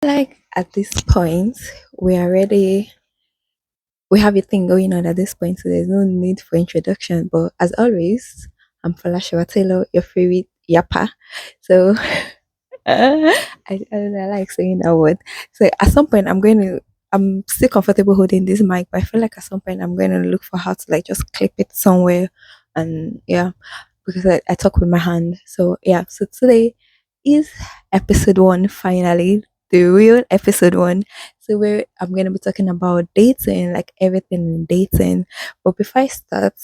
Like at this point, we are ready. We have a thing going on at this point, so there's no need for introduction. But as always, I'm Falasha Taylor, your favorite yapper. So I like saying that word. So at some point, I'm still comfortable holding this mic, but I feel like at some point I'm going to look for how to like just clip it somewhere, and yeah, because I talk with my hand. So yeah, so today is episode one finally, the real episode one. So where I'm gonna be talking about dating, like everything in dating. But before I start,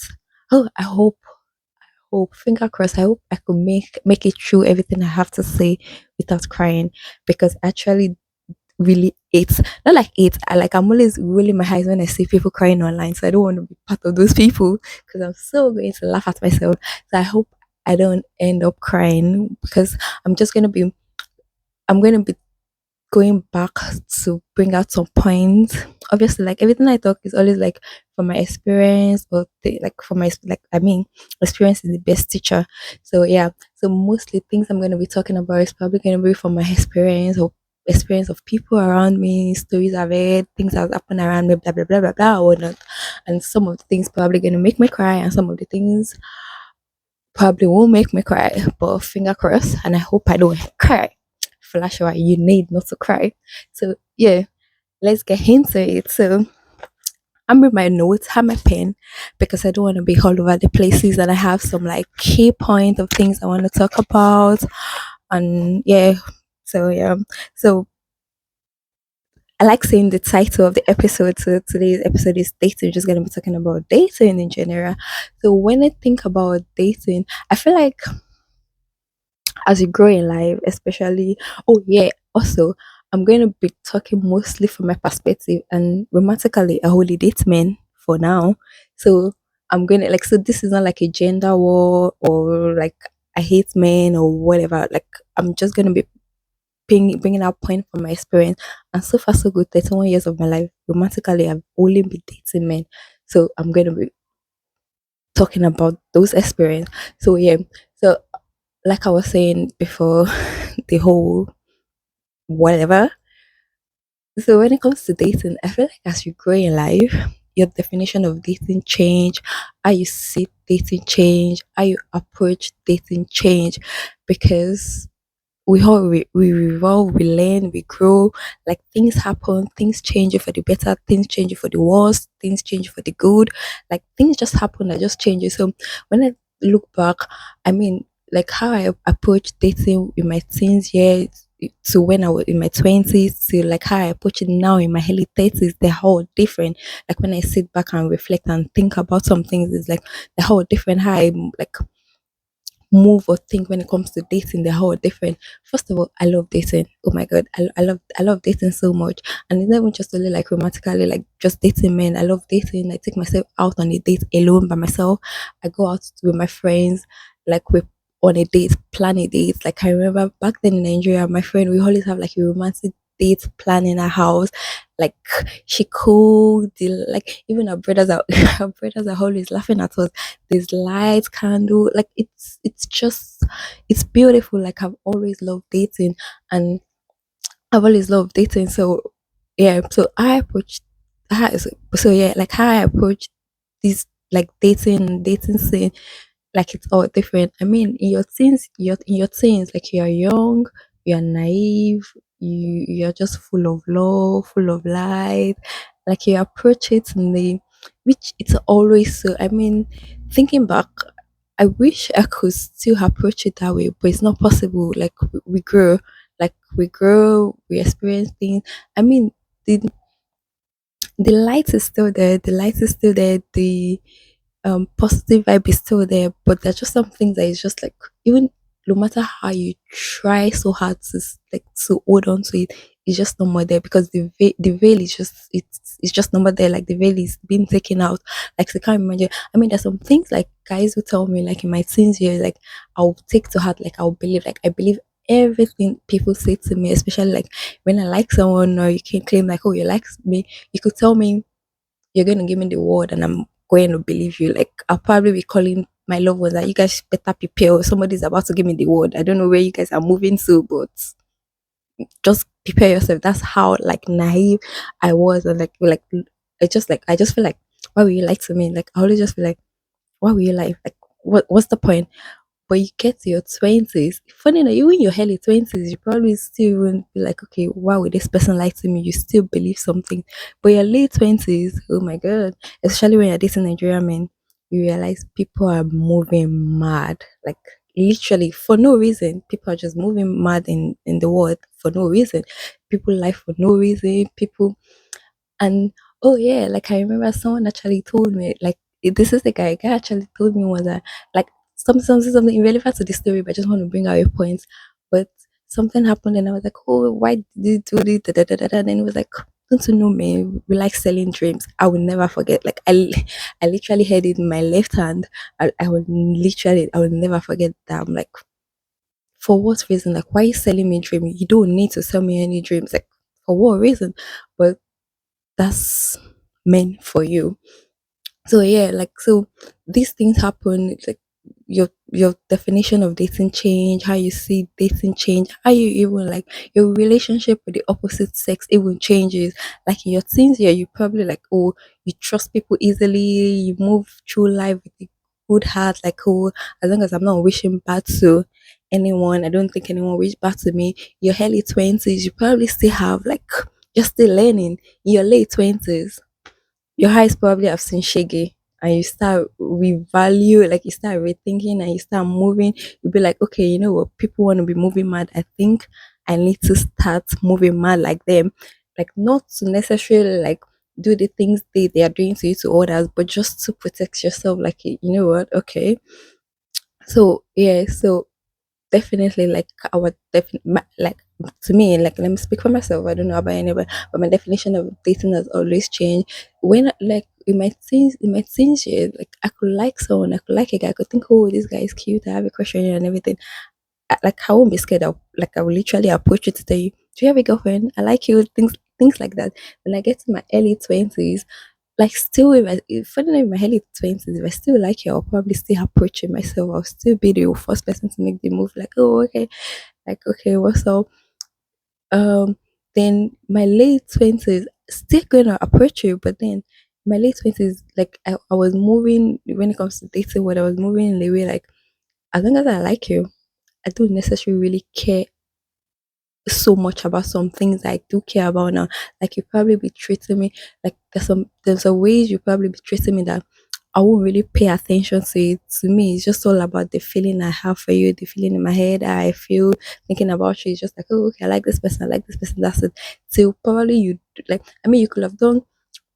oh, I hope, finger crossed, I hope I could make it through everything I have to say without crying because actually really hate, not like hate, I'm always rolling my eyes when I see people crying online. So I don't want to be part of those people because I'm so going to laugh at myself. So I hope I don't end up crying because I'm just gonna be I'm gonna be going back to bring out some points. Obviously, like everything I talk is always like from my experience or like from my like I mean experience is the best teacher. So yeah, so mostly things I'm going to be talking about is probably going to be from my experience or experience of people around me, stories I've heard, things that happen around me, blah blah blah blah blah or not. And some of the things probably going to make me cry, and some of the things probably won't make me cry. But finger crossed, and I hope I don't cry. Flash, you need not to cry. So yeah, let's get into it. So I'm with my notes, have my pen because I don't want to be all over the places and I have some like key point of things I want to talk about. And yeah, so yeah. So I like saying the title of the episode. So today's episode is dating. We're just gonna be talking about dating in general. So when I think about dating, I feel like as you grow in life, especially, oh yeah, also, I'm going to be talking mostly from my perspective and romantically a holy date man for now. So I'm going to like, so this is not like a gender war or like I hate men or whatever. Like, I'm just going to be bringing out point from my experience. And so far, so good. 31 years of my life, romantically, I've only been dating men. So I'm going to be talking about those experience. So yeah, so like I was saying before, the whole whatever. So when it comes to dating, I feel like as you grow in life, your definition of dating change, how you see dating change, how you approach dating change, because we evolve, we learn, we grow. Like things happen, things change for the better, things change for the worse, things change for the good. Like things just happen, that just changes. So when I look back, I mean, like how I approach dating in my teens years to when I was in my 20s to like how I approach it now in my early 30s, they're all different. Like when I sit back and reflect and think about some things, it's like they're all different. How I like move or think when it comes to dating, they're all different. First of all, I love dating. Oh my god, I love dating so much. And it's not even just only like romantically, like just dating men. I love dating. I take myself out on a date alone by myself. I go out with my friends, like we on a date, plan a date. Like I remember back then in Nigeria, my friend, we always have like a romantic date plan in our house. Like she cooked, like even our brothers are our brothers are always laughing at us. There's lights, candle, like it's just it's beautiful. Like I've always loved dating and I've always loved dating. So yeah, so I approach so yeah, like how I approach this like dating scene, like it's all different. I mean, in your teens, like you're young, you're naive, you're just full of love, full of light. Like you approach it in the which it's always so. I mean, thinking back, I wish I could still approach it that way, but it's not possible. Like we grow, we experience things. I mean, the the light is still there. The light is still there. The positive vibe is still there, but there's just some things that is just like even no matter how you try so hard to like to hold on to it, it's just no more there because the veil is just it's just no more there. Like the veil is being taken out. Like I can't imagine. I mean, there's some things like guys who tell me like in my teens years, like I'll take to heart. Like I'll believe. Like I believe everything people say to me, especially like when I like someone or you can claim like oh you like me, you could tell me you're going to give me the word and I'm going to believe you. Like, I'll probably be calling my loved ones that you guys better prepare. Somebody's about to give me the word. I don't know where you guys are moving to, but just prepare yourself. That's how like naive I was, and like I just feel like, why would you lie to me? Like I always just feel like, why would you lie? Like what's the point? But you get to your 20s. Funny enough, even in your early 20s, you probably still won't be like, okay, why would this person lie to me? You still believe something. But your late 20s, oh my God, especially when you're dating Nigerian men, you realize people are moving mad. Like literally for no reason. People are just moving mad in the world for no reason. People lie for no reason. People, and oh yeah, like I remember someone actually told me, like this is the guy. A guy actually told me was that like something irrelevant to the story, but I just want to bring out your points. But something happened, and I was like, oh, why did you do this? Da, da, da, da, da. And then he was like, don't you know, man? We like selling dreams. I will never forget. Like I literally had it in my left hand. I will never forget that. I'm like, for what reason? Like, why are you selling me dream? You don't need to sell me any dreams. Like, for what reason? But that's meant for you. So yeah, like so these things happen. It's like your definition of dating change, how you see dating change, how you even like your relationship with the opposite sex even changes. Like in your teens, yeah, you probably like, oh, you trust people easily, you move through life with a good heart, like, oh, as long as I'm not wishing bad to anyone, I don't think anyone wish bad to me. Your early 20s, you probably still have like, you're still learning. In your late 20s, your eyes probably have seen shaggy, and you start revalue, like you start rethinking and you start moving. You'll be like, okay, you know what, people want to be moving mad. I think I need to start moving mad like them. Like not to necessarily like do the things they are doing to you to others, but just to protect yourself. Like you know what, okay. So yeah, so definitely like our like to me, like let me speak for myself. I don't know about anybody, but my definition of dating has always changed. When like in my teens years, like I could like someone, I could like a guy, I could think, oh, this guy is cute, I have a crush on you and everything. Like I won't be scared of, like I will literally approach you to tell you, do you have a girlfriend? I like you, things like that. When I get to my early 20s, like still in my funny in my early 20s, if I still like you, I'll probably still approach it myself. I'll still be the first person to make the move, like, oh okay, like okay, what's up? Um then my late 20s still gonna approach you, but then my late 20s, like I was moving when it comes to dating, when I was moving in the way like, as long as I like you, I don't necessarily really care so much about some things I do care about now. Like you probably be treating me like there's a ways you probably be treating me that I won't really pay attention to it. To me, it's just all about the feeling I have for you, the feeling in my head, how I feel thinking about you. It's just like, oh, okay, I like this person, I like this person. That's it. So probably like, I mean, you could have done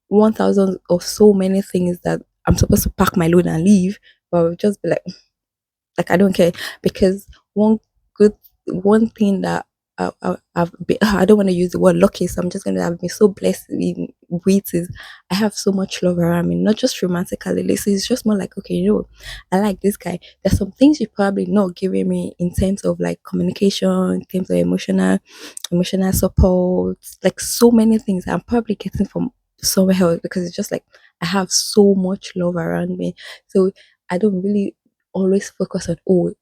1,000 of so many things that I'm supposed to pack my load and leave, but I would just be like I don't care, because one good one thing that I don't want to use the word lucky, so I'm just gonna have been so blessed with is I have so much love around me, not just romantically. Like, so it's just more like, okay, you know, I like this guy. There's some things you probably not giving me in terms of like communication, in terms of emotional support, like so many things I'm probably getting from somewhere else, because it's just like I have so much love around me. So I don't really always focus on, oh,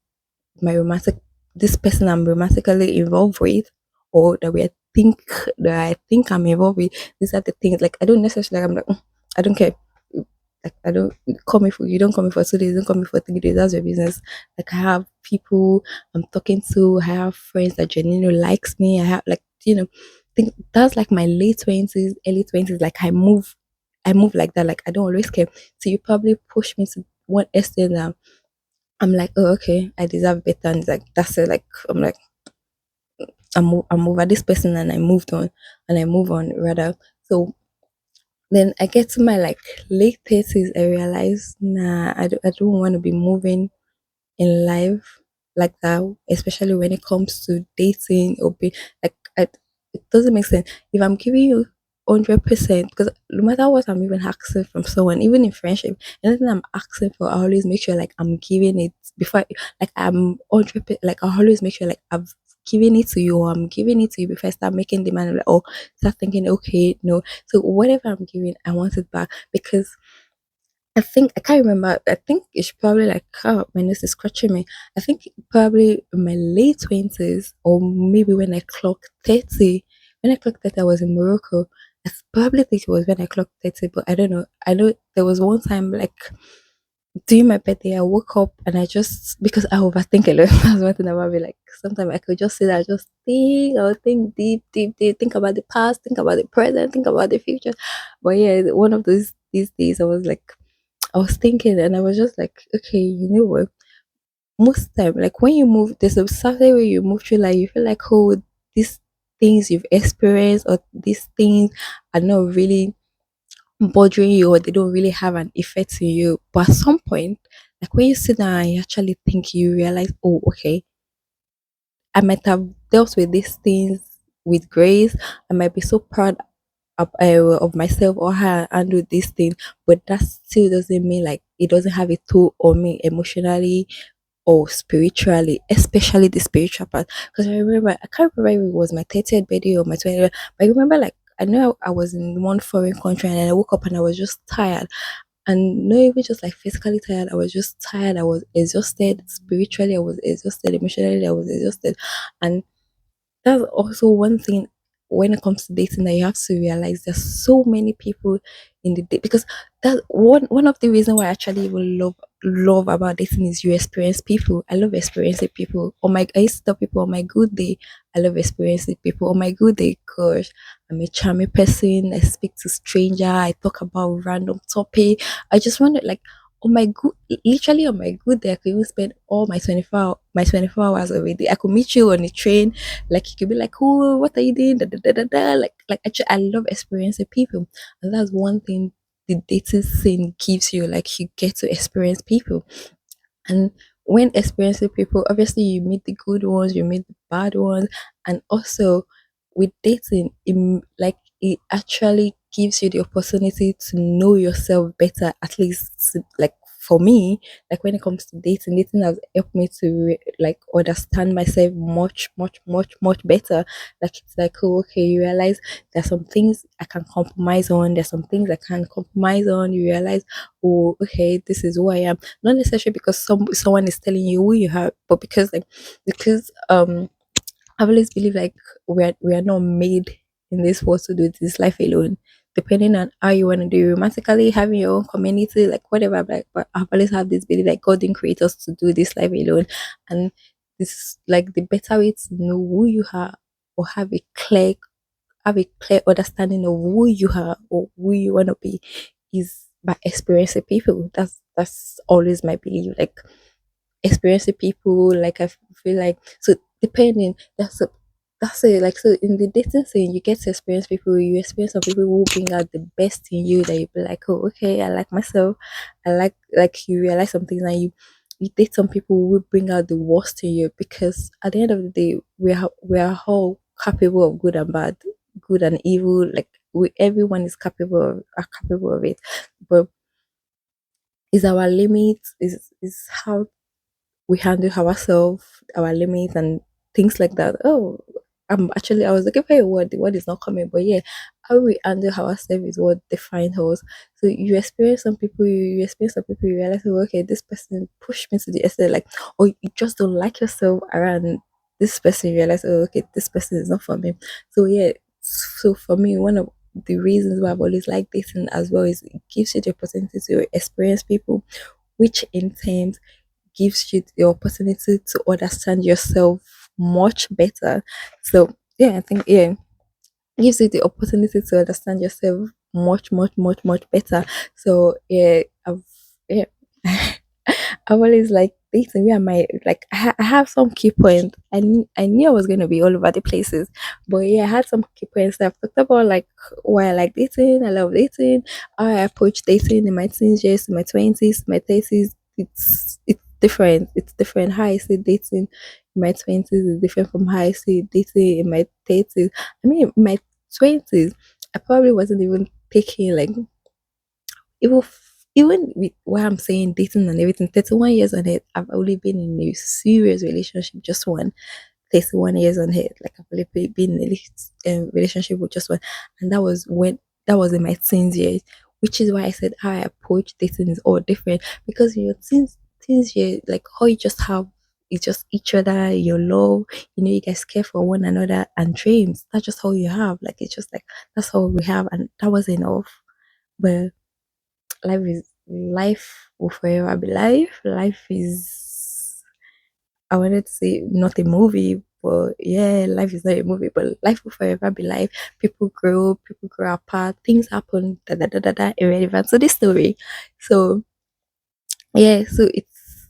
my romantic this person I'm romantically involved with, or that I think I'm involved with. These are the things, like I don't necessarily, I'm like, I don't care. Like I don't call me for, you don't call me for 2 days, don't call me for 3 days, that's your business. Like I have people I'm talking to, I have friends that genuinely likes me. I have like, you know, think that's like my late 20s, early 20s. Like I move like that. Like I don't always care. So you probably push me to one extent that I'm like, oh, okay, I deserve better. And it's like, that's it. Like, I'm like, I'm over this person, and I moved on, and I move on rather. So then I get to my like late 30s, I realize, nah, I don't want to be moving in life like that, especially when it comes to dating or be like, it doesn't make sense. If I'm giving you 100%, because no matter what I'm even asking from someone, even in friendship, anything I'm asking for, I always make sure like I'm giving it before, like I'm 100%, like I always make sure like I've given it to you, or I'm giving it to you before I start making demand, like, or start thinking, okay, no. So whatever I'm giving, I want it back, because I think I can't remember. I think it's probably like, oh, my nose is scratching me. I think probably in my late 20s, or maybe when I clock 30, when I clocked 30, I was in Morocco. I probably think it was when I clocked 30, but I don't know. I know there was one time like during my birthday, I woke up and I just because I overthink a lot. That's one thing about me. Like sometimes I could just sit there, just think, or think deep, deep, deep, think about the past, think about the present, think about the future. But yeah, one of these days, I was like, I was thinking, and I was just like, okay, you know what? Most time, like when you move, there's a certain way you move through, like you feel like, oh, these things you've experienced or these things are not really bothering you or they don't really have an effect on you. But at some point, like when you sit down and you actually think, you realize, oh, okay, I might have dealt with these things with grace. I might be so proud of myself or how I handle this thing, but that still doesn't mean like it doesn't have a toll on me emotionally or spiritually, especially the spiritual part. Because I remember, I can't remember if it was my 30th birthday or my 20th, but I remember like I know I was in one foreign country and then I woke up and I was just tired. And not even just like physically tired, I was just tired. I was exhausted spiritually, I was exhausted emotionally, I was exhausted. And that's also one thing when it comes to dating that you have to realize there's so many people in the date because that one of the reasons why I actually even love about dating is you experience people. I love experiencing people. On my I used to tell people on my good day, I love experiencing people. On my good day, gosh, I'm a charming person. I speak to stranger. I talk about random topic. I just want to like on my good literally on my good day I could even spend all my 24 hours of a day. I could meet you on a train, like you could be like, "Oh, what are you doing?" Da, da, da, da, da. Like actually, I love experiencing people, and that's one thing the dating scene gives you. Like you get to experience people, and when experiencing people, obviously you meet the good ones, you meet the bad ones, and also with dating, like it actually gives you the opportunity to know yourself better. At least, like for me, like when it comes to dating, dating has helped me to like understand myself much, much, much, much better. Like it's like, oh, okay, you realize there's some things I can compromise on. There's some things I can't compromise on. You realize, oh, okay, this is who I am, not necessarily because someone is telling you who you are, but because I've always believed like we are not made in this world to do this life alone. Depending on how you want to do it, romantically, having your own community, like whatever, like but I've always had this belief like God didn't create us to do this life alone. And this like the better way to know who you are or have a clear understanding of who you are or who you want to be is by experiencing people. That's always my belief. Like experiencing people, like I feel like so depending. That's it. Like so in the dating scene, you get to experience people. You experience some people who bring out the best in you. That you be like, oh, okay, I like myself. I like you realize something that you date some people who will bring out the worst in you because at the end of the day, we are all capable of good and bad, good and evil. Like everyone is capable of it, but is our limit is how we handle ourselves, our limits, and things like that. Oh, I was looking for a word. The word is not coming, but yeah, how we handle ourselves is what defines us. So you experience some people, you realize, oh, okay, this person pushed me to the extent, like, or you just don't like yourself around this person. You realize, oh, okay, this person is not for me. So yeah, so for me, one of the reasons why I've always liked dating as well is it gives you the opportunity to experience people, which in turn gives you the opportunity to understand yourself much better. So yeah, I think yeah, gives you the opportunity to understand yourself much, much, much, much better. So yeah, I've always like dating. Where am I? Like I have some key points. I knew I was gonna be all over the places, but yeah, I had some key points that I've talked about, like why I like dating. I love dating. How I approach dating in my teens years, in my 20s, my 30s. It's different. It's different. How I see dating in my 20s is different from how I see dating in my 30s. I mean, in my 20s, I probably wasn't even taking like even even with what I'm saying, dating and everything, 31 years on it, I've only been in a serious relationship, just one. 31 years on it, like I've only been in a relationship with just one, and that was in my teens years, which is why I said how I approach dating is all different because in your teens years, like how you just have it's just each other, your love, you guys care for one another and dreams. That's just all you have. Like it's just like that's all we have, and that was enough. But life will forever be life. Life is, I wanted to say not a movie, but yeah, life is not a movie, but life will forever be life. People grow apart, things happen, irrelevant to this story. So yeah, so it's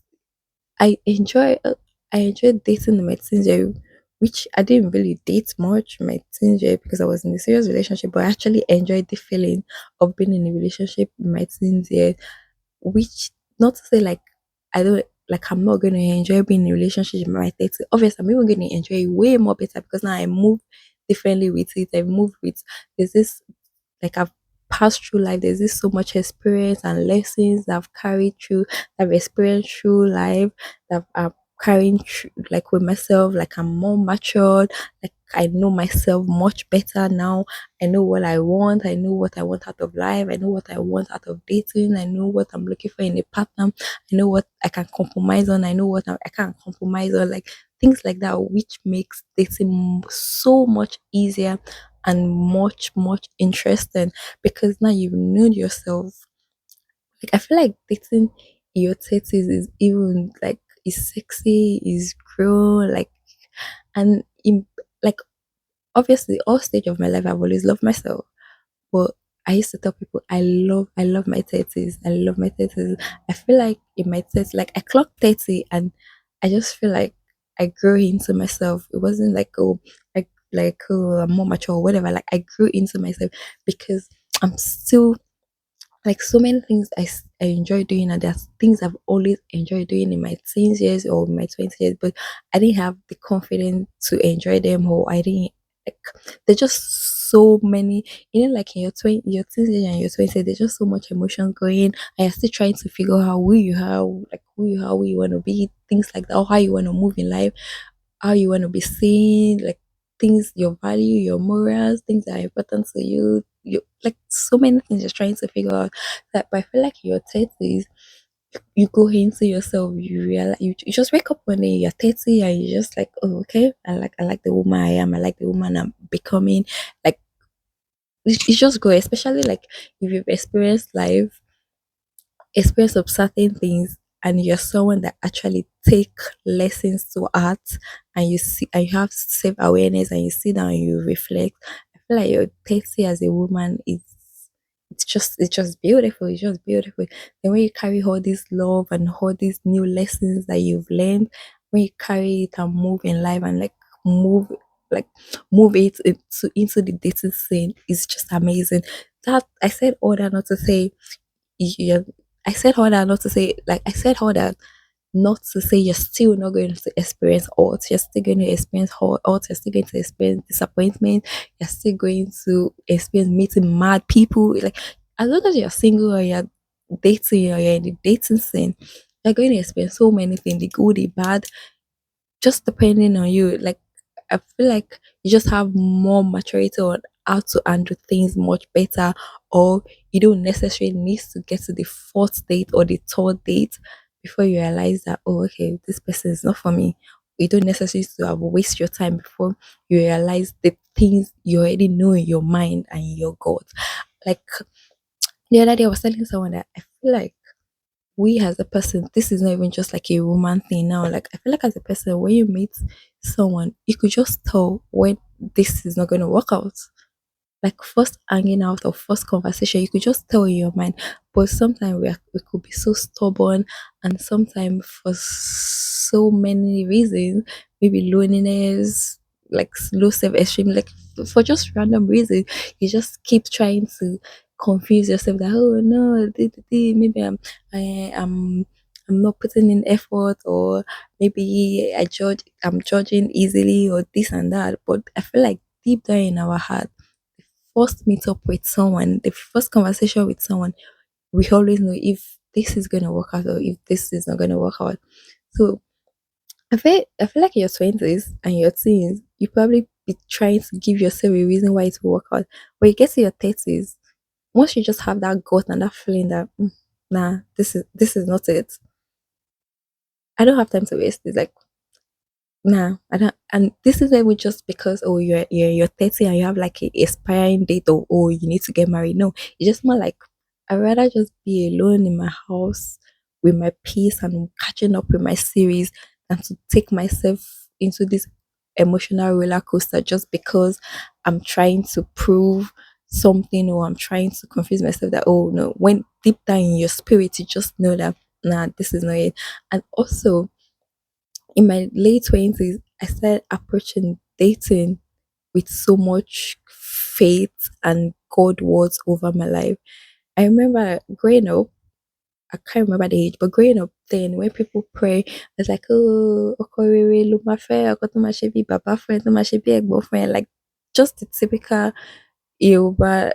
I enjoy uh, I enjoyed dating in my teens year, which I didn't really date much in my teens year because I was in a serious relationship, but I actually enjoyed the feeling of being in a relationship in my teens year, which not to say like I don't like I'm not gonna enjoy being in a relationship in my 30s. Obviously, I'm even gonna enjoy it way more better because now I move differently with it. I move with there's this like I've passed through life. There's this so much experience and lessons that I've carried through, that I've experienced through life, that I'm carrying through, like with myself. Like I'm more matured. Like I know myself much better now. I know what I want. I know what I want out of life. I know what I want out of dating. I know what I'm looking for in a partner. I know what I can compromise on. I know what I can't compromise on. Like things like that, which makes dating so much easier and much interesting because now you know yourself. Like I feel like dating in your 30s is even like is sexy, is grown, like and in like obviously all stage of my life I've always loved myself. But I used to tell people I love my 30s. I love my 30s. I feel like in my 30s, like I clocked 30 and I just feel like I grew into myself. It wasn't like oh I'm more mature or whatever. Like I grew into myself because I'm still like so many things I enjoy doing, and there's things I've always enjoyed doing in my teens years or my 20s years, but I didn't have the confidence to enjoy them, or I didn't like there's just so many, like in your teens years and your 20s, there's just so much emotion going, and you're still trying to figure out who you are, who you want to be, things like that, or how you want to move in life, how you want to be seen, like things, your value, your morals, things that are important to you. You like so many things you're trying to figure out. That, but I feel like your 30s, you go into yourself, you realize you just wake up one day, you're 30 and you're just like, oh, okay, I like the woman I am, I like the woman I'm becoming. Like it's just go, especially like if you've experienced life experience of certain things and you're someone that actually take lessons to art and you see and you have self-awareness and you sit down and you reflect, I feel like your 30 as a woman is it's just beautiful. It's just beautiful. Then when you carry all this love and all these new lessons that you've learned, when you carry it and move in life and move like move it into the dating scene, it's just amazing. That I said all that not to say you I said all that not to say like I said all that not to say you're still not going to experience hurt, you're still going to experience hurt, you're still going to experience disappointment, you're still going to experience meeting mad people. Like as long as you're single or you're dating or you're in the dating scene, you're going to experience so many things, the good, the bad, just depending on you. Like I feel like you just have more maturity on how to handle things much better, or you don't necessarily need to get to the fourth date or the third date before you realize that, oh, okay, this person is not for me. You don't necessarily to have waste your time before you realize the things you already know in your mind and in your gut. Like the other day I was telling someone that I feel like we as a person, this is not even just like a woman thing now. Like I feel like as a person, when you meet someone, you could just tell when this is not going to work out. Like first hanging out or first conversation, you could just tell in your mind. But sometimes we could be so stubborn, and sometimes for so many reasons, maybe loneliness, like low self-esteem, like for just random reasons, you just keep trying to confuse yourself that, oh no, maybe I'm not putting in effort, or maybe I'm judging easily, or this and that. But I feel like deep down in our heart, first meet up with someone, the first conversation with someone, we always know if this is gonna work out or if this is not gonna work out. So I feel like in your 20s and your teens, you probably be trying to give yourself a reason why it will work out. When you get to your 30s, once you just have that gut and that feeling that nah, this is not it. I don't have time to waste. It's like Nah, I don't. And this is even just because oh you're 30 and you have like a expiring date, or oh you need to get married. No, it's just more like I'd rather just be alone in my house with my peace and catching up with my series than to take myself into this emotional roller coaster just because I'm trying to prove something, or I'm trying to confuse myself that oh no, when deep down in your spirit you just know that nah, this is not it. And also in my late 20s, I started approaching dating with so much faith and God words over my life. I remember growing up, I can't remember the age, but growing up then, when people pray, it's like, oh, okorere lo ma fe, oko to ma ṣe bí baba friend, to ma ṣe bí ẹ̀gbọ́n friend, like just the typical Yoruba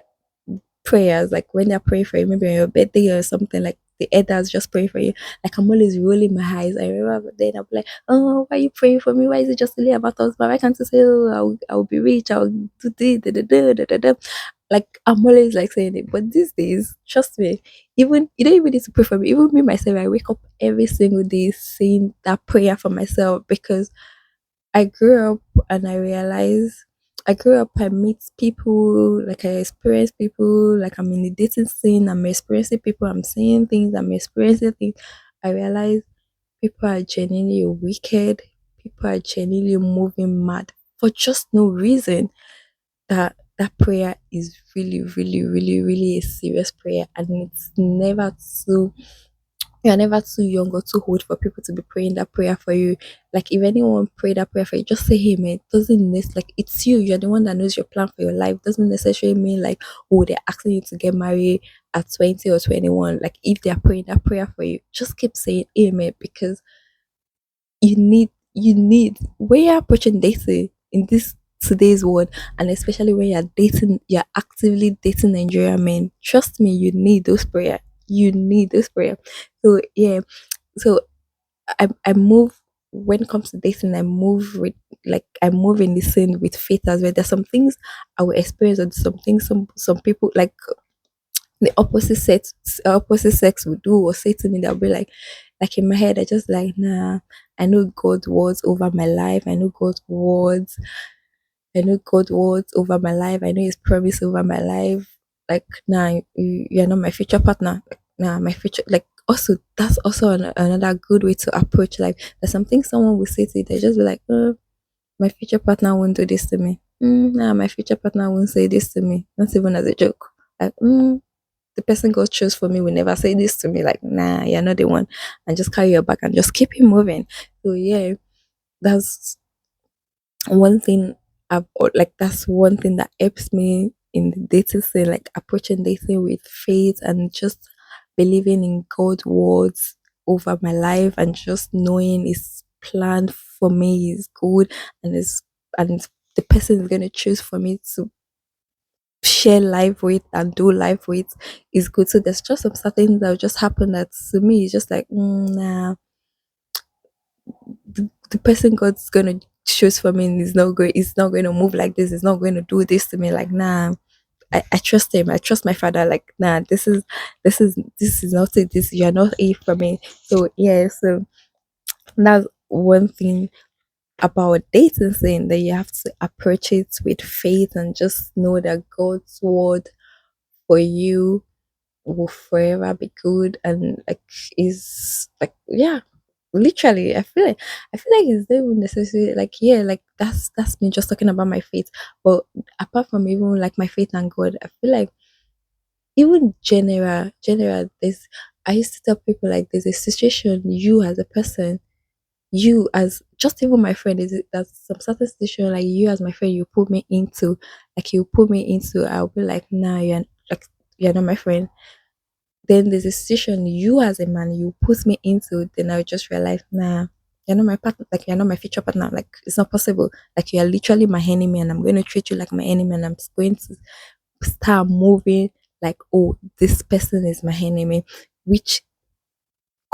prayers, like when they're praying for you, maybe on your birthday or something, like the elders just pray for you. Like I'm always rolling my eyes. I remember then I'm like, oh, why are you praying for me? Why is it just only about us? But why can't you say, oh, I'll be rich, I'll do this, da, da, da, da, da, da. Like I'm always like saying it. But these days, trust me, even you don't even need to pray for me. Even me myself, I wake up every single day saying that prayer for myself because I grew up and I realized I grew up, I meet people, like I experience people, like I'm in the dating scene, I'm experiencing people, I'm seeing things, I'm experiencing things. I realize people are genuinely wicked, people are genuinely moving mad for just no reason. That prayer is really, really, really, really a serious prayer, and it's never too you're never too young or too old for people to be praying that prayer for you. Like if anyone pray that prayer for you, just say hey man. It doesn't like it's you. You're the one that knows your plan for your life. Doesn't necessarily mean like oh they're asking you to get married at 20 or 21. Like if they're praying that prayer for you, just keep saying amen because you need when you're approaching dating in this today's world, and especially when you're actively dating Nigerian men, trust me, you need those prayer. You need those prayer. So yeah, so I move when it comes to dating, I move with I move in the scene with faith as well. There's some things I will experience and some things some people like the opposite sex would do or say to me. They'll be like in my head I just like nah, I know God's words over my life, I know God's words over my life, I know his promise over my life. Like nah, you're not my future partner. Like, nah, my future like also that's also another good way to approach life. There's something someone will say to you, they just be like my future partner won't do this to me. Nah, my future partner won't say this to me, not even as a joke. Like the person God chose for me will never say this to me. Like, nah, you're not the one. And just carry your back and just keep it moving. So yeah, that's one thing that's one thing that helps me in the dating scene, like approaching dating with faith and just believing in God's words over my life and just knowing his plan for me is good and the person is gonna choose for me to share life with and do life with is good. So there's just some certain things that will just happen that to me is just like, nah, the person God's gonna choose for me is not going to move like this, is not going to do this to me. Like, nah, I trust him. I trust my father. Like, nah, this is not it. This you're not it for me. So yeah, so that's one thing about dating saying that you have to approach it with faith and just know that God's word for you will forever be good and like is like yeah, literally I feel like it's not even necessary like yeah, like that's me just talking about my faith. But apart from even like my faith and God, I feel like even general there's I used to tell people like there's a situation you as a person, you as just even my friend is it that some certain situation like you as my friend you put me into, like you put me into, I'll be like nah, like you're not my friend. Then there's a situation you as a man you put me into, then I would just realize, nah, you're not my partner, like you're not my future partner. Like it's not possible. Like you're literally my enemy and I'm going to treat you like my enemy and I'm just going to start moving like, oh, this person is my enemy, which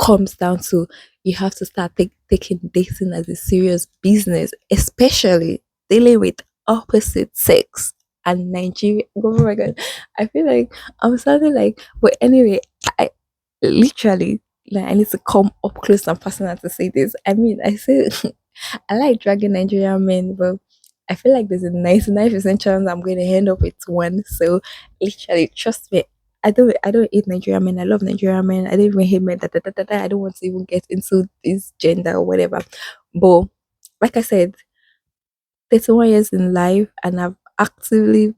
comes down to you have to start taking dating as a serious business, especially dealing with opposite sex and Nigeria. Oh my god, I feel like I'm sounding like, but anyway, I literally like I need to come up close and personal to say this. I mean, I say I like dragging Nigerian men, but I feel like there's a 99% chance I'm going to end up with one. So literally, trust me. I don't hate Nigerian men. I love Nigerian men. I don't even hate men. Da, da, da, da, da. I don't want to even get into this gender or whatever. But like I said, 31 years in life, and I've actively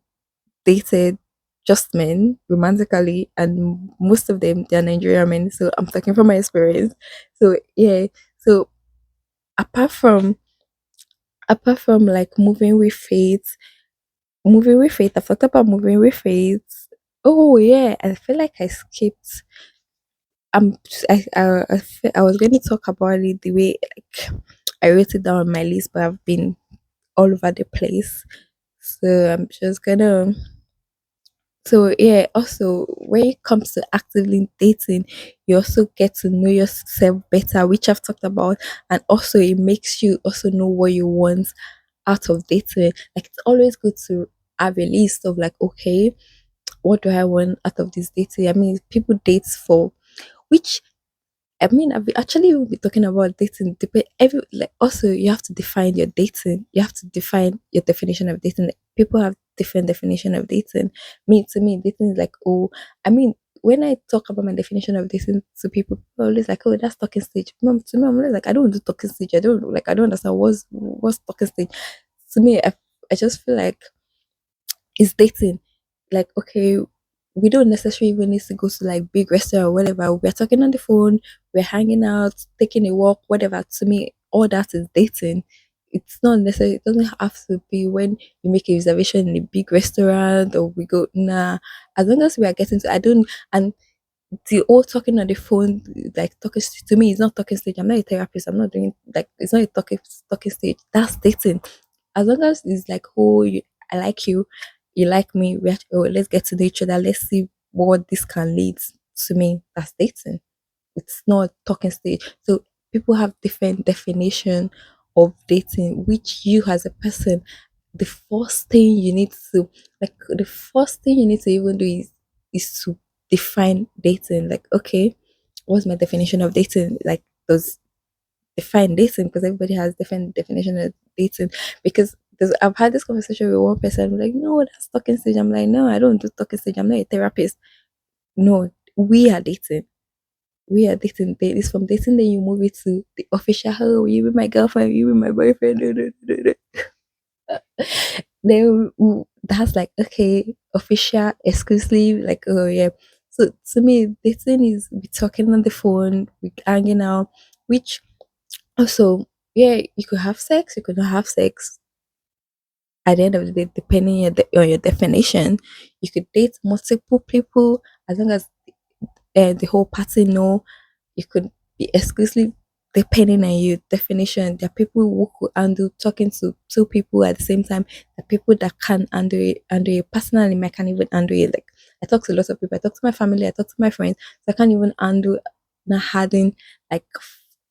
dated just men romantically, and most of them they're Nigerian men. So I'm talking from my experience. So yeah. So apart from like moving with faith, I thought about moving with faith. Oh yeah, I feel like I skipped. I'm I was going to talk about it the way like I wrote it down on my list, but I've been all over the place. So I'm just gonna. So yeah, also when it comes to actively dating, you also get to know yourself better, which I've talked about, and also it makes you also know what you want out of dating. Like it's always good to have a list of like, okay, what do I want out of this dating? I mean, people date for which I mean, I've actually will be talking about dating. Every like also you have to define your dating. You have to define your definition of dating. People have different definition of dating. Me to me, dating is like oh, I mean, when I talk about my definition of dating to people, people are always like oh, that's talking stage. Mom, to me, I'm always like I don't do talking stage. I don't understand what's talking stage. To me, I just feel like it's dating. Like, okay, we don't necessarily even need to go to like big restaurant or whatever. We're talking on the phone, we're hanging out, taking a walk, whatever. To me, all that is dating. It's not necessarily, it doesn't have to be when you make a reservation in a big restaurant or we go, nah. As long as we are getting to, I don't, and the all talking on the phone, like talking to me, it's not talking stage. I'm not a therapist. I'm not doing like, it's not a talking stage. That's dating as long as it's like, oh, I like you, you like me, oh, let's get to know each other, let's see what this can lead to me. That's dating. It's not talking stage. So people have different definition of dating, which you as a person, the first thing you need to the first thing you need to even do is to define dating. Like, okay, what's my definition of dating? Like, does define dating because everybody has different definition of dating. Because I've had this conversation with one person like, no, that's talking stage. I'm like, no, I don't do talking stage. I'm not a therapist. No, we are dating. We are dating. It's from dating then you move it to the official. Oh, you with my girlfriend, you with my boyfriend. Then that's like okay, official, exclusive. Like oh yeah. So to me, dating is we talking on the phone, we hanging out, which also, yeah, you could have sex, you could not have sex. At the end of the day, depending on your definition, you could date multiple people as long as the whole party know. You could be exclusively depending on your definition. There are people who could handle talking to two people at the same time. There are people that can handle it. Personally, I can't even handle it. Like I talk to a lot of people. I talk to my family. I talk to my friends. So I can't even handle not having like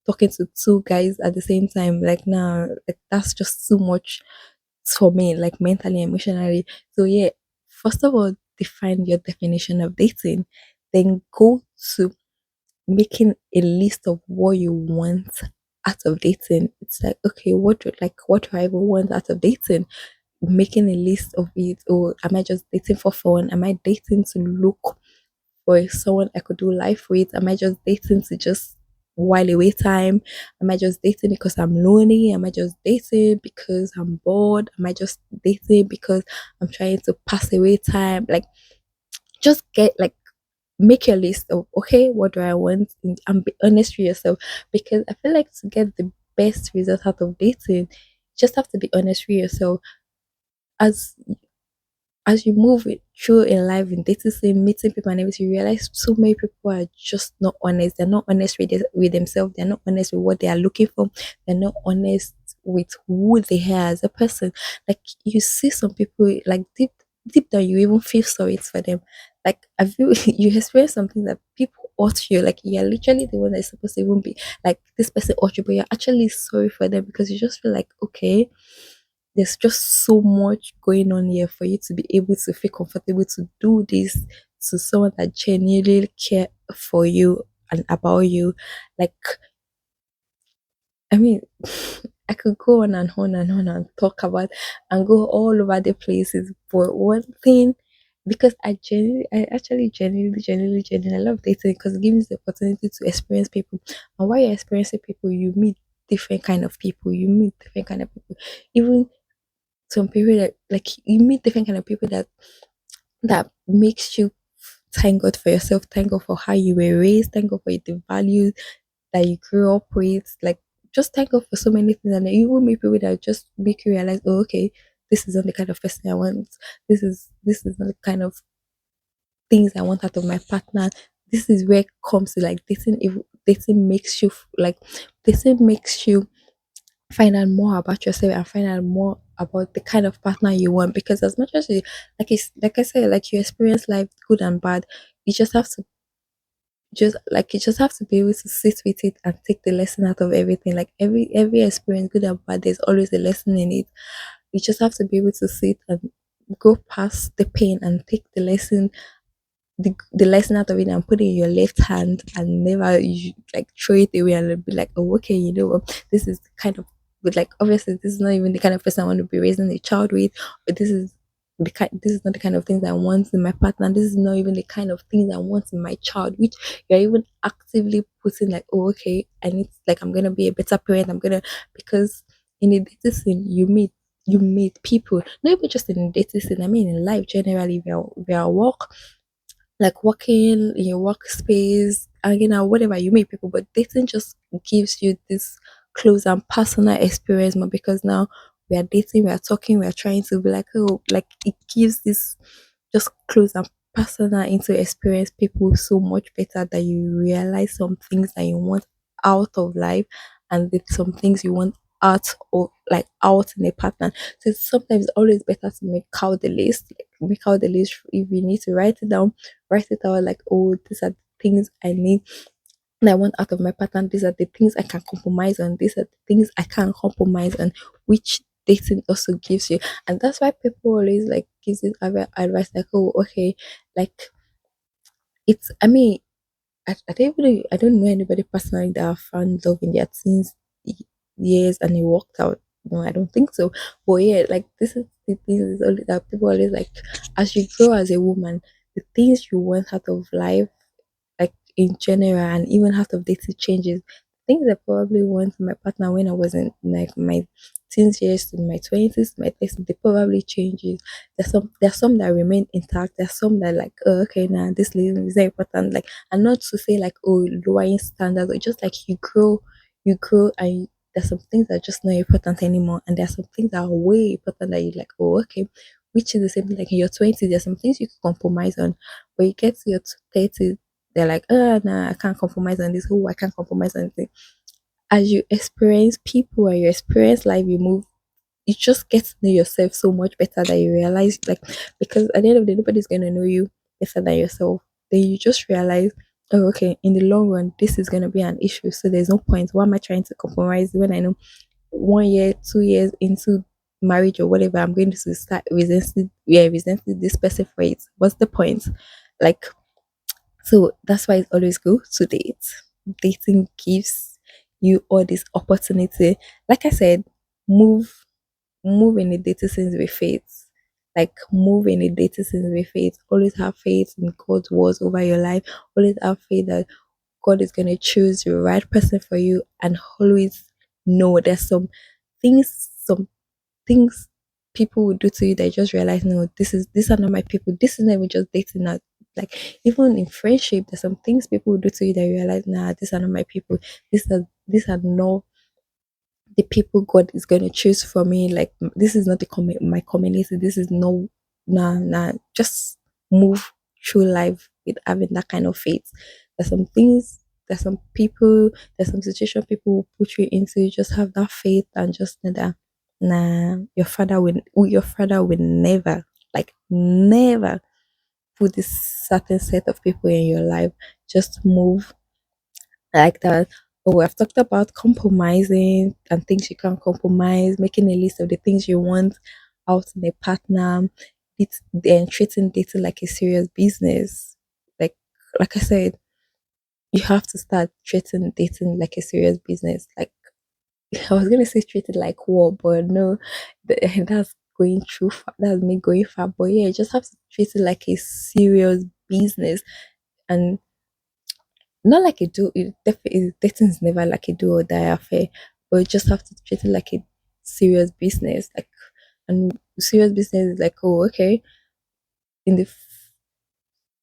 talking to two guys at the same time. Like now, like, that's just too much for me, like mentally, emotionally. So yeah, first of all, define your definition of dating. Then go to making a list of what you want out of dating. It's like, okay, what do I even want out of dating? Making a list of it, or am I just dating for fun? Am I dating to look for someone I could do life with? Am I just dating to just while away time? Am I just dating because I'm lonely? Am I just dating because I'm bored? Am I just dating because I'm trying to pass away time? Like just get like make your list of okay, what do I want? And be honest with yourself. Because I feel like to get the best result out of dating, you just have to be honest with yourself. As you move it through in life in dating scene, meeting people and everything, you realize so many people are just not honest. They're not honest with themselves. They're not honest with what they are looking for. They're not honest with who they are as a person. Like you see some people like deep down you even feel sorry for them. Like I feel you experience something that people ought you. Like you're literally the one that's supposed to even be like this person ought you, but you're actually sorry for them because you just feel like okay, there's just so much going on here for you to be able to feel comfortable to do this to someone that genuinely care for you and about you. Like, I mean, I could go on and on and on and talk about and go all over the places. But one thing, because I actually genuinely love dating because it gives me the opportunity to experience people. And while you're experiencing people, you meet different kind of people. You meet different kind of people. Even some people that like you meet different kind of people that makes you thank God for yourself, thank God for how you were raised, thank God for the values that you grew up with. Like just thank God for so many things, and you will meet people that just make you realize, oh, okay, this is not the kind of person I want. This is not the kind of things I want out of my partner. This is where it comes to like dating. If dating makes you like dating makes you find out more about yourself and find out more about the kind of partner you want. Because as much as you like I said, like you experience life good and bad, you just have to you just have to be able to sit with it and take the lesson out of everything. Like every experience, good and bad, there's always a lesson in it. You just have to be able to sit and go past the pain and take the lesson out of it and put it in your left hand and never like throw it away and be like, oh, okay, you know what, this is the kind of, but like obviously this is not even the kind of person I want to be raising a child with, but this is not the kind of things I want in my partner. This is not even the kind of things I want in my child, which you're even actively putting like, oh, okay, I need like I'm gonna be a better parent. I'm gonna because in a dating scene you meet people, not even just in a dating scene. I mean in life generally, we are work like working in your workspace, hanging out, whatever you meet people, but dating just gives you this close and personal experience more because now we are dating, we are talking, we are trying to be like, oh, like it gives this just close and personal into experience people so much better that you realize some things that you want out of life and with some things you want out or like out in a partner. So sometimes it's always better to make out the list, like make out the list if you need to write it down, write it out like, oh, these are the things I need and I want out of my partner. These are the things I can compromise on. These are the things I can't compromise on, which dating also gives you. And that's why people always like gives this advice like, oh, okay, like I mean, I don't really, I don't know anybody personally that found love in their teens years and it worked out. No, I don't think so. But yeah, like this is the thing is only that people always like as you grow as a woman, the things you want out of life like in general and even out of dating changes. Things I probably want from my partner when I was in like my teens years to my twenties, my thirties, they probably changes. There's some that remain intact. There's some that like, oh, okay, now this is very important. Like and not to say like oh lowering standards, or just like you grow and there's some things that are just not important anymore. And there's some things that are way important that you like, oh okay, which is the same thing like in your twenties, there's some things you can compromise on. But you get to your 30s, they're like, oh, nah, I can't compromise on this. Oh, I can't compromise on this. As you experience people and you experience life, you move, you just get to know yourself so much better that you realize, like, because at the end of the day, nobody's going to know you better than yourself. Then you just realize, oh, okay, in the long run, this is going to be an issue. So there's no point. Why am I trying to compromise when I know 1 year, 2 years into marriage or whatever, I'm going to start resenting this person for it. What's the point? Like, so that's why it's always good to date. Dating gives you all this opportunity. Like I said, move move in a dating sense with faith. Like move in a dating sense with faith. Always have faith in God's words over your life. Always have faith that God is gonna choose the right person for you and always know there's some things people will do to you that you just realize, no, these are not my people. This is not even just dating now. Like even in friendship, there's some things people will do to you that you realize, nah, these are not my people. These are not the people God is going to choose for me. Like this is not my community. This is no, nah. Just move through life with having that kind of faith. There's some things, there's some people, there's some situation people will put you into. You just have that faith and just know that, nah, your father will never, like never put this certain set of people in your life. Just move like that. Oh, I've talked about compromising and things you can compromise, making a list of the things you want out in a partner, then treating dating like a serious business. Like like I said, you have to start treating dating like a serious business. Like I was gonna say treat it like war, but no, that's going too far. That's me going far. But yeah, you just have to treat it like a serious business, and not like a do. It definitely dating is never like a do or die affair, but you just have to treat it like a serious business. Like, and serious business is like, oh, okay, in the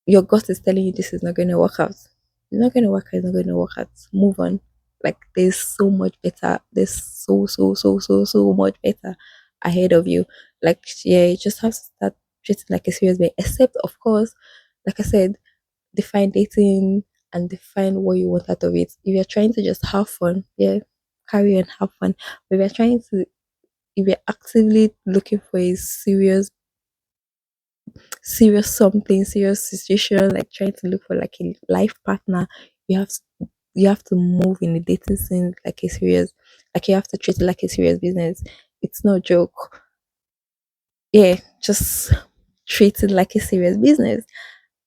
your gut is telling you this is not going to work out. It's not going to work out. It's not going to work out. Move on. Like there's so much better. There's so much better ahead of you. Like yeah, you just have to start treating like a serious way. Except of course, like I said, define dating and define what you want out of it. If you're trying to just have fun, yeah, carry on, have fun. But if you're actively looking for a serious something, serious situation, like trying to look for like a life partner, you have to you have to move in the dating scene like a serious, like you have to treat it like a serious business. It's no joke. Yeah, just treat it like a serious business.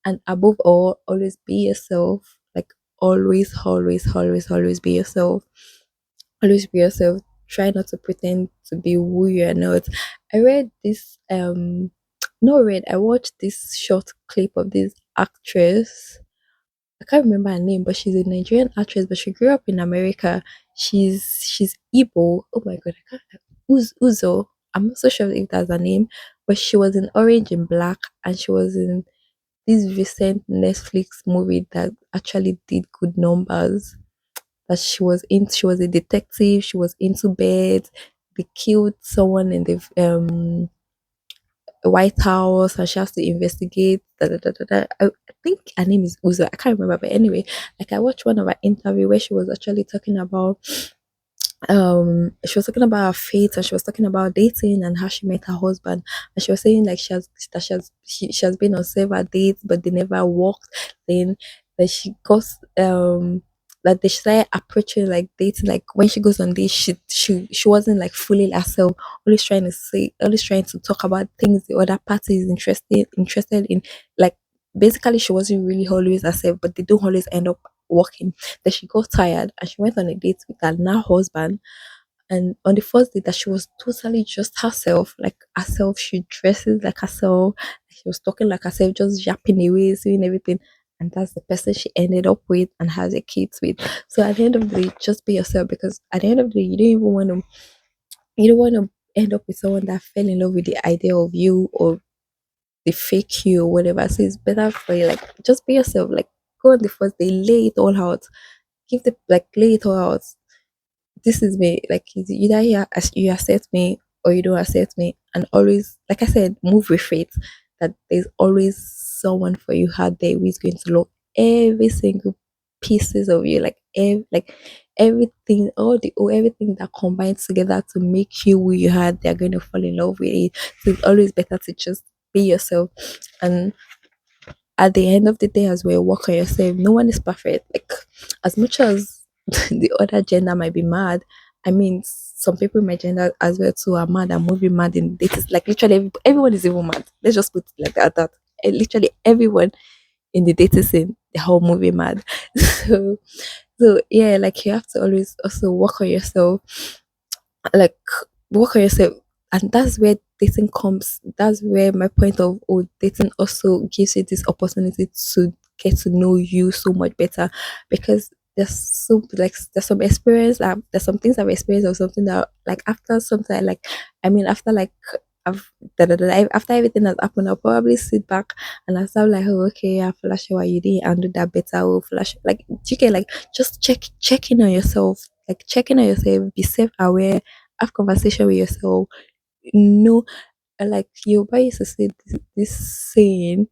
And above all, always be yourself. Like always be yourself. Always be yourself. Try not to pretend to be who you're not. I read this no read, I watched this short clip of this actress. I can't remember her name, but she's a Nigerian actress, but she grew up in America. She's Igbo. Oh my god, I can't Uzo. I'm not so sure if that's her name, but she was in Orange and Black, and she was in this recent Netflix movie that actually did good numbers. That she was a detective, she was into bed, they killed someone in the White House and she has to investigate. I think her name is Uzo. I can't remember, but anyway, like I watched one of her interview where she was actually talking about she was talking about her fate and she was talking about dating and how she met her husband, and she was saying like she has been on several dates but they never worked. Then that she goes like they started approaching like dating, like when she goes on dates she wasn't like fully herself, always trying to talk about things the other party is interested in, like basically she wasn't really always herself, but they don't always end up working. Then she got tired and she went on a date with her now husband. And on the first date, that she was totally just herself, like herself. She dresses like herself. She was talking like herself, just yapping away, doing everything. And that's the person she ended up with and has a kids with. So at the end of the day, just be yourself, because at the end of the day, you don't want to end up with someone that fell in love with the idea of you or the fake you or whatever. So it's better for you, like just be yourself. Like go on the first day, lay it all out, lay it all out. This is me. Like either you accept me or you don't accept me, and always, like I said, move with faith that there's always someone for you out there who is going to love every single pieces of you, like everything, everything that combines together to make you who you are. They're going to fall in love with it. So it's always better to just be yourself. And at the end of the day as well, work on yourself. No one is perfect. Like as much as the other gender might be mad, I mean some people in my gender as well too are mad and moving mad in dating. Like literally everyone is even mad. Let's just put it like that. Literally everyone in the dating scene, they're all moving mad. so so yeah, like you have to always also work on yourself, like work on yourself. And that's where dating comes. That's where my point of, oh, dating also gives you this opportunity to get to know you so much better, because there's some experience, there's some things I've experienced or something that like after something like, I mean after like I've after everything has happened, I'll probably sit back and I'll start like, oh okay, yeah, flash, why you didn't handle that better, oh flash, like you can like just checking on yourself, like checking on yourself, be self aware, have conversation with yourself. No, like Yoruba used to say this saying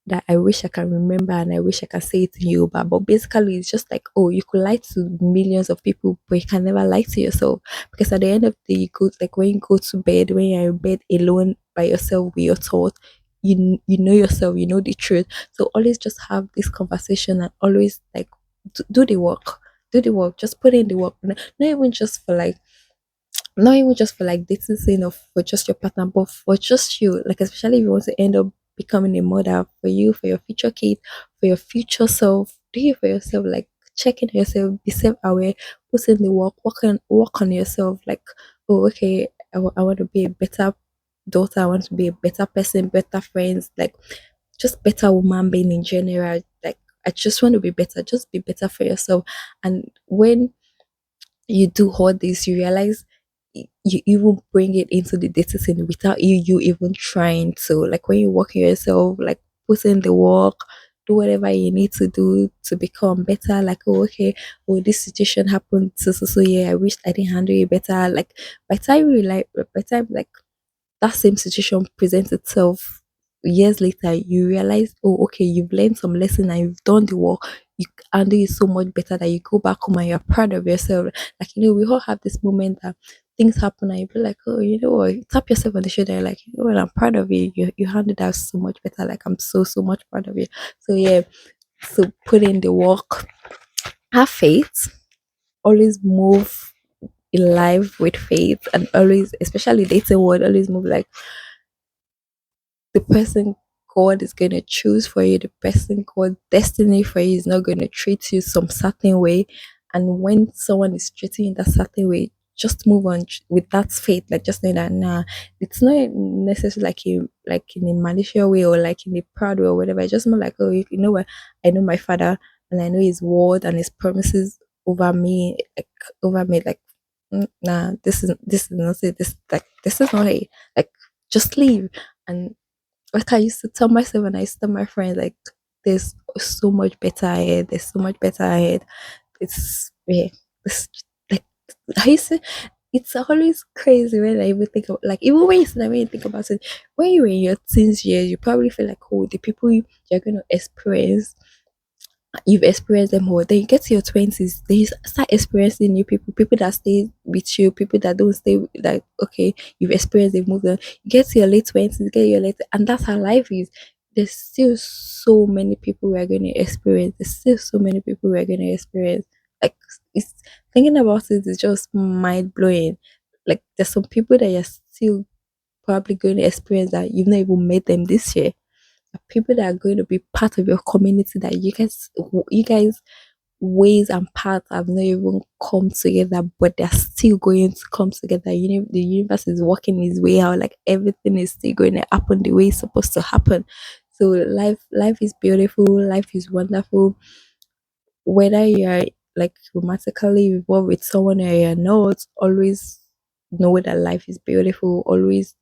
that I wish I can remember and I wish I can say it in Yoruba. But basically, it's just like, oh, you could lie to millions of people, but you can never lie to yourself. Because at the end of the day, you go, like when you go to bed, when you're in bed alone by yourself with your thoughts, you know yourself, you know the truth. So always just have this conversation and always like do the work. Do the work. Just put in the work. Not even just for like not even just for like dating scene or for just your partner, but for just you. Like especially if you want to end up becoming a mother, for you, for your future kid, for your future self, do it for yourself. Like check in yourself, be self-aware, put in the work on yourself. Like, oh, okay, I want to be a better daughter. I want to be a better person, better friends, like just better woman being in general. Like, I just want to be better. Just be better for yourself. And when you do all this, you realize you even bring it into the data scene without you even trying to. Like when you work on yourself, like put in the work, do whatever you need to do to become better. Like, oh, okay, oh, this situation happened, so yeah, I wish I didn't handle it better. Like by the time you like by the time like that same situation presents itself years later, you realize, oh, okay, you've learned some lesson and you've done the work. You handle it so much better that you go back home and you're proud of yourself. Like, we all have this moment that things happen and you be like, oh, you know what, you tap yourself on the shoulder, you're like, you know what, I'm proud of you. You handled that so much better. Like, I'm so much proud of you. So, yeah, so put in the work, have faith, always move in life with faith, and always, especially dating world, always move like the person God is going to choose for you, the person God destiny for you is not going to treat you some certain way. And when someone is treating you that certain way, just move on with that faith. Like just know that nah, it's not necessarily like in a malicious way or like in a proud way or whatever. It's just more like, oh, you know what? I know my father and I know his word and his promises over me, like nah, this is not it. This is not it. Like just leave. And like I used to tell myself and I used to tell my friends, like, there's so much better ahead. There's so much better ahead. It's yeah. It's like I used to. It's always crazy when I even think of like even when you think about it. When you were in your teens years, you probably feel like, oh, the people you're going to experience, you've experienced them all. Then you get to your 20s, then you start experiencing new people, people that stay with you, people that don't stay. Like, okay, you've experienced, they've moved on. You get to your late 20s, get your late, and that's how life is. There's still so many people we're going to experience. There's still so many people we're going to experience. Like, it's thinking about it is just mind blowing. Like, there's some people that you're still probably going to experience that you've not even met them this year, people that are going to be part of your community that you guys ways and paths have not even come together, but they're still going to come together. The universe is working its way out, like everything is still going to happen the way it's supposed to happen. So life is beautiful, life is wonderful, whether you're like romantically involved with someone or you're not. Always know that life is beautiful. Always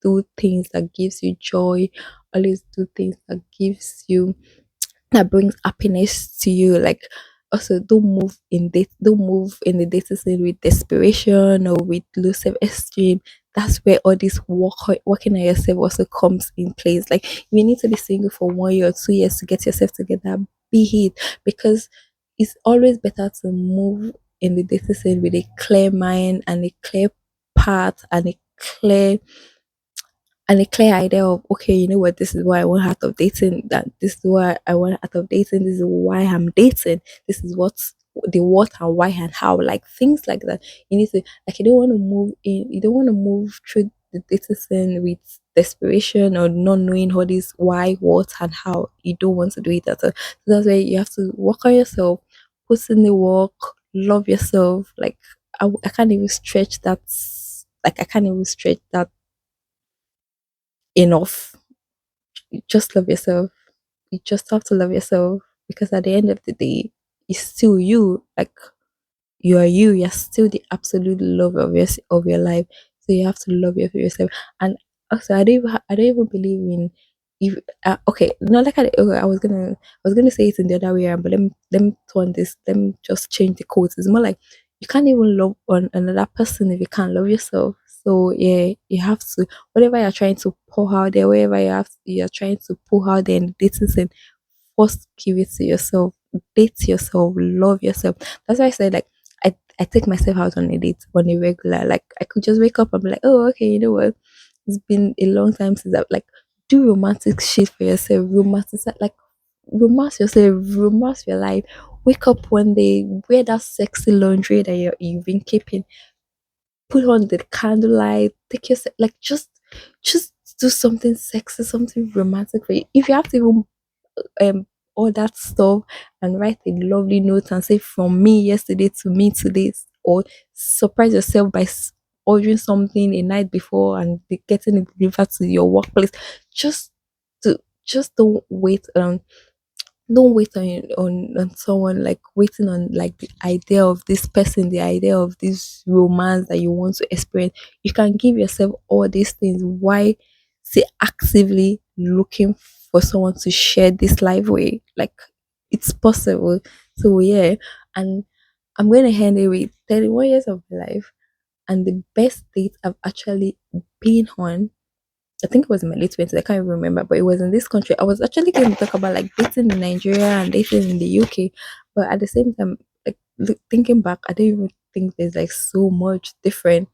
do things that gives you joy, always do things that brings happiness to you. Like, also don't move in the dating scene with desperation or with low self-esteem. That's where all this working on yourself also comes in place. Like, if you need to be single for 1 year or 2 years to get yourself together, be it, because it's always better to move in the dating scene with a clear mind and a clear path and a clear idea of, okay, you know what, this is why I want out of dating, that this is why I want out of dating, this is why I'm dating, this is what's the what and why and how, like things like that. You need to, like, you don't want to move through the dating scene with desperation or not knowing all this why, what and how. You don't want to do it at all. So that's why you have to work on yourself, put in the work, love yourself. Like, I can't even stretch that, like I can't even stretch that enough. You just love yourself. You just have to love yourself, because at the end of the day, it's still you. Like, you are you. You're still the absolute love of your life. So you have to love yourself. And also, I don't even believe in if okay, not like okay, I was gonna say it in the other way around, but let me turn this. Let me just change the quotes. It's more like you can't even love on another person if you can't love yourself. So yeah, you have to, whatever you're trying to pour out there, whatever you're trying to pour out there in the dating scene, first give it to yourself. Date yourself, love yourself. That's why I said, like, I take myself out on a date on a regular. Like, I could just wake up and be like, oh, okay, you know what? It's been a long time since I've, like, do romantic shit for yourself. Like, romance yourself, romance your life. Wake up one day, wear that sexy laundry that you've been keeping, put on the candlelight, take yourself, like, just do something sexy, something romantic for you. If you have to even all that stuff and write a lovely note and say from me yesterday to me today, or surprise yourself by ordering something a night before and getting it delivered to your workplace. Just to just don't wait on someone, like waiting on like the idea of this person, the idea of this romance that you want to experience. You can give yourself all these things. Why say actively looking for someone to share this life with? Like it's possible. So yeah, and I'm going to end it with 31 years of my life, and the best date I've actually been on, I think it was in my late 20s. I can't even remember, but it was in this country. I was actually going to talk about like dating in Nigeria and dating in the UK, but at the same time, like thinking back, I don't even think there's like so much different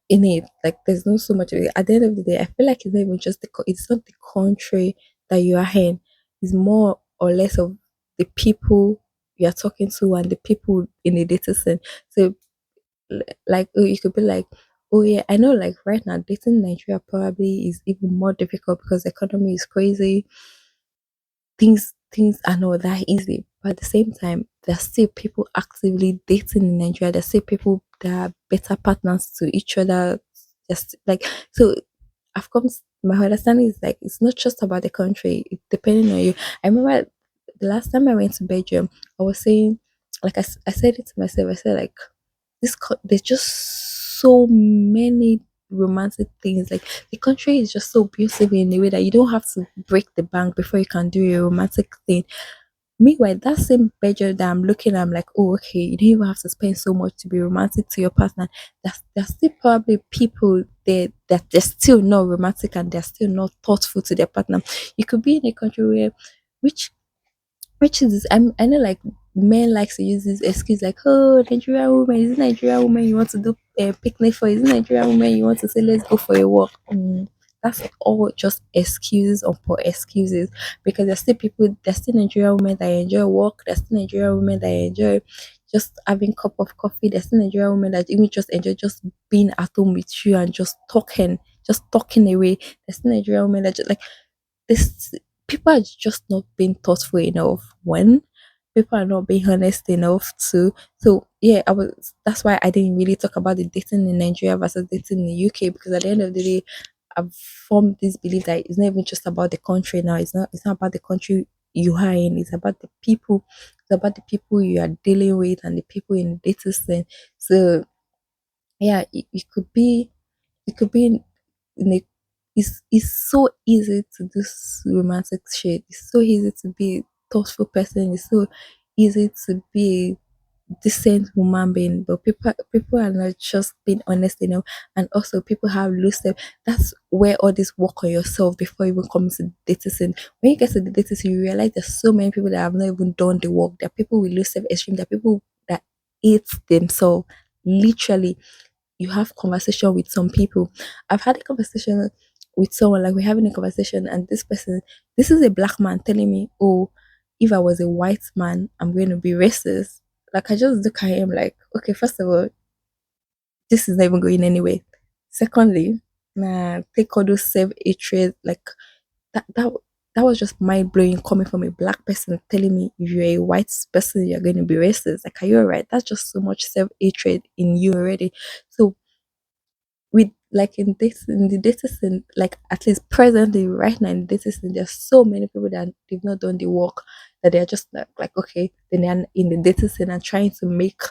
in it. Like there's not so much of it. At the end of the day, I feel like it's not even just it's not the country that you are in. It's more or less of the people you are talking to and the people in the data set. So like oh, you could be like, oh yeah, I know like right now dating in Nigeria probably is even more difficult because the economy is crazy. Things are not that easy. But at the same time, there's still people actively dating in Nigeria. There's still people that are better partners to each other. Just like so I've come my understanding is like it's not just about the country, it's depending on you. I remember the last time I went to Belgium, I was saying like I said it to myself, I said like there's just so many romantic things. Like the country is just so beautiful in a way that you don't have to break the bank before you can do a romantic thing. Meanwhile, that same bedroom that I'm looking at, I'm like, oh, okay, you don't even have to spend so much to be romantic to your partner. There's still probably people there that they're still not romantic and they're still not thoughtful to their partner. You could be in a country where, which I know like men likes to use this excuse like, oh, Nigerian woman, is it Nigerian woman you want to do a picnic for? Is it Nigerian woman you want to say let's go for a walk? That's all just excuses upon excuses, because there's still Nigerian women that enjoy walk, there's still Nigerian women that enjoy just having cup of coffee, there's still Nigerian women that even just enjoy just being at home with you and just talking away. There's still Nigerian women that just like this people are just not being thoughtful enough. One, people are not being honest enough. Two, so yeah, I was that's why I didn't really talk about the dating in Nigeria versus dating in the UK, because at the end of the day I've formed this belief that it's not even just about the country now. It's not about the country you are in, it's about the people, it's about the people you are dealing with and the people in the dating scene. So yeah, it could be in a it's so easy to do romantic shit. It's so easy to be a thoughtful person. It's so easy to be a decent human being. But people are not just being honest enough, and also people have loose self. That's where all this work on yourself before you even come to the dating scene. When you get to the dating scene, you realize there's so many people that have not even done the work. There are people with low self esteem. There are people that hate themselves. Literally, you have conversation with some people. I've had a conversation with someone, like we're having a conversation, and this is a black man telling me, oh, if I was a white man, I'm going to be racist. Like I just look at him like, okay, first of all, this is not even going anywhere. Secondly, nah, take all those self hatred, like that that that was just mind blowing coming from a black person telling me if you're a white person you're going to be racist. Like, are you alright? That's just so much self hatred in you already. So with like in the data scene, like at least presently right now in the data scene, there's so many people that they've not done the work, that they're just like okay, then they're in the data scene and trying to make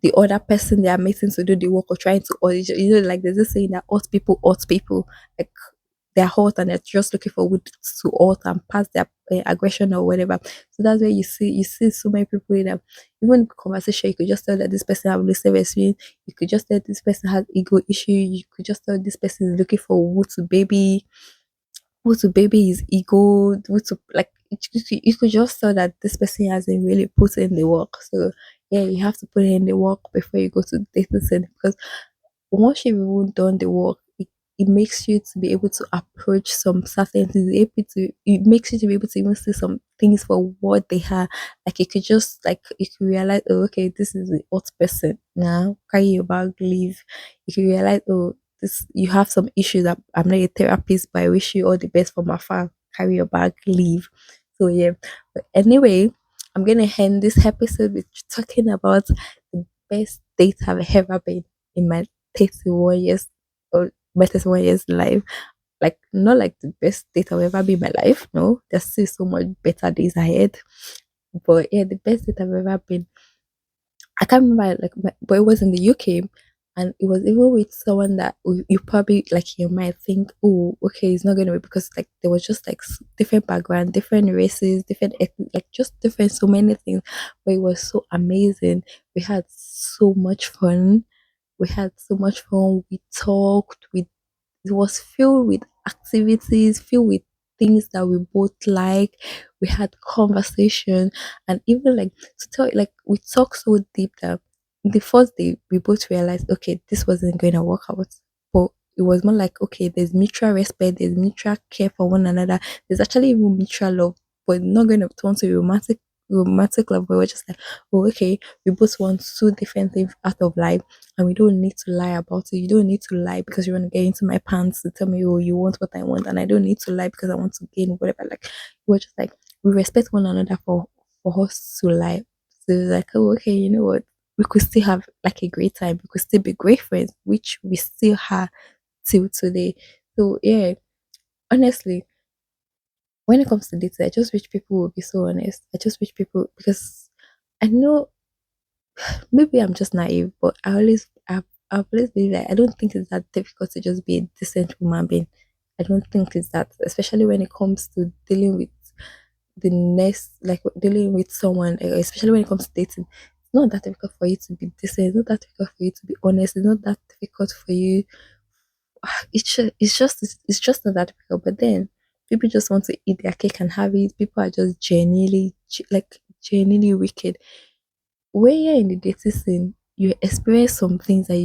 the other person they are meeting to do the work, or trying to, or like there's this saying that hot people, like they're hot and they're just looking for wood to hot and pass their aggression or whatever. So that's where you see so many people in them. Even conversation, you could just tell that this person have low self-esteem. You could just tell this person has ego issue. You could just tell this person is looking for wood to baby, his ego, like you could just tell that this person hasn't really put in the work. So yeah, you have to put in the work before you go to dating center, because once you've even done the work, it makes you to be able to approach some certain things. It makes you to be able to even see some things for what they are. Like you could just like you could realize, oh, okay, this is the hot person. Now carry your bag, leave. You can realize, oh, this you have some issues that I'm not a therapist, but I wish you all the best from afar. carry your bag, leave. So yeah. But anyway, I'm gonna end this episode with talking about the best date I've ever been in my 31 years or my 31 years life. Like not like the best date I've ever been in my life. No, there's still so much better days ahead. But yeah, the best date I've ever been. I can't remember but it was in the UK, and it was even with someone that you probably like you might think, oh, okay, it's not gonna be because like there was just like different background, different races, different like just different so many things, but it was so amazing. We had so much fun. We had so much fun. We talked. We It was filled with activities, filled with things that we both like. We had conversation, and even like to tell like we talked so deep that the first day we both realized, okay, this wasn't going to work out. But it was more like, okay, there's mutual respect, there's mutual care for one another, there's actually even mutual love, but not going to turn to romantic love. But we're just like, oh, okay, we both want two different things out of life, and we don't need to lie about it. You don't need to lie because you want to get into my pants to tell me, oh, you want what I want, and I don't need to lie because I want to gain whatever. Like we're just like we respect one another for us to lie. So it's like, oh, okay, you know what? We could still have like a great time. We could still be great friends, which we still have till today. So yeah, honestly, when it comes to dating, I just wish people would be so honest. I just wish people because I know maybe I'm just naive, but I've always been like I don't think it's that difficult to just be a decent human being. I don't think it's that, especially when it comes to dealing with the next, like dealing with someone, especially when it comes to dating. It's not that difficult for you to be decent. It's not that difficult for you to be honest. It's not that difficult for you. It's just not that difficult. But then people just want to eat their cake and have it. People are just genuinely wicked when you're in the dating scene, you experience some things that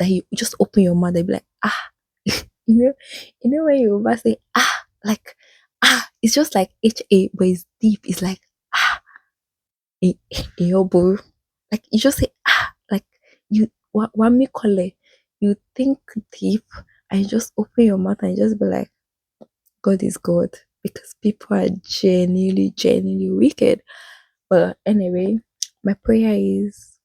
you just open your mouth and be like, ah, you know when you over say like it's just like HA, but it's deep. It's like ah, in your boo. Like you just say like you what me call it. You think deep and you just open your mouth and you just be like, God is God because people are genuinely wicked. But anyway, my prayer is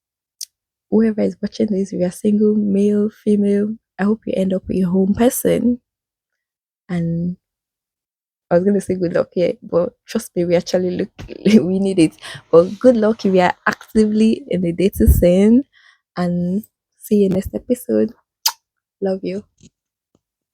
whoever is watching this, if you're single, male, female, I hope you end up with your home person. And I was gonna say good luck here, but trust me, we actually look we need it. But good luck if you are actively in the dating scene and see you next episode. Love you.